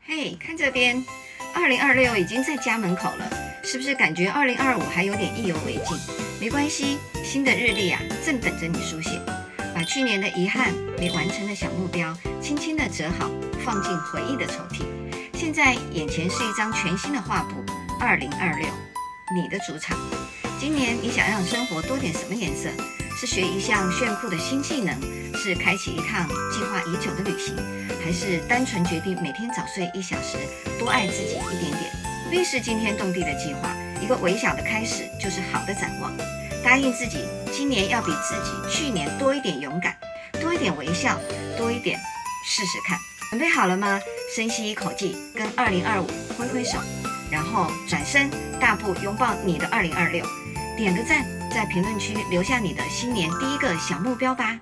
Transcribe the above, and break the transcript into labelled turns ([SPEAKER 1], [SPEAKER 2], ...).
[SPEAKER 1] 嘿，看这边，2026已经在家门口了，是不是感觉2025还有点意犹未尽？没关系，新的日历正等着你书写。把去年的遗憾、没完成的小目标，轻轻地折好，放进回忆的抽屉。现在眼前是一张全新的画布，2026，你的主场。今年你想让生活多点什么颜色？是学一项炫酷的新技能，是开启一趟计划已久的旅行，还是单纯决定每天早睡1小时，多爱自己一点点？不必是惊天动地的计划，一个微小的开始就是好的展望。答应自己，今年要比自己去年多一点勇敢，多一点微笑，多一点试试看。准备好了吗？深吸一口气，跟2025挥挥手，然后转身大步拥抱你的2026。点个赞，在评论区留下你的新年第一个小目标吧。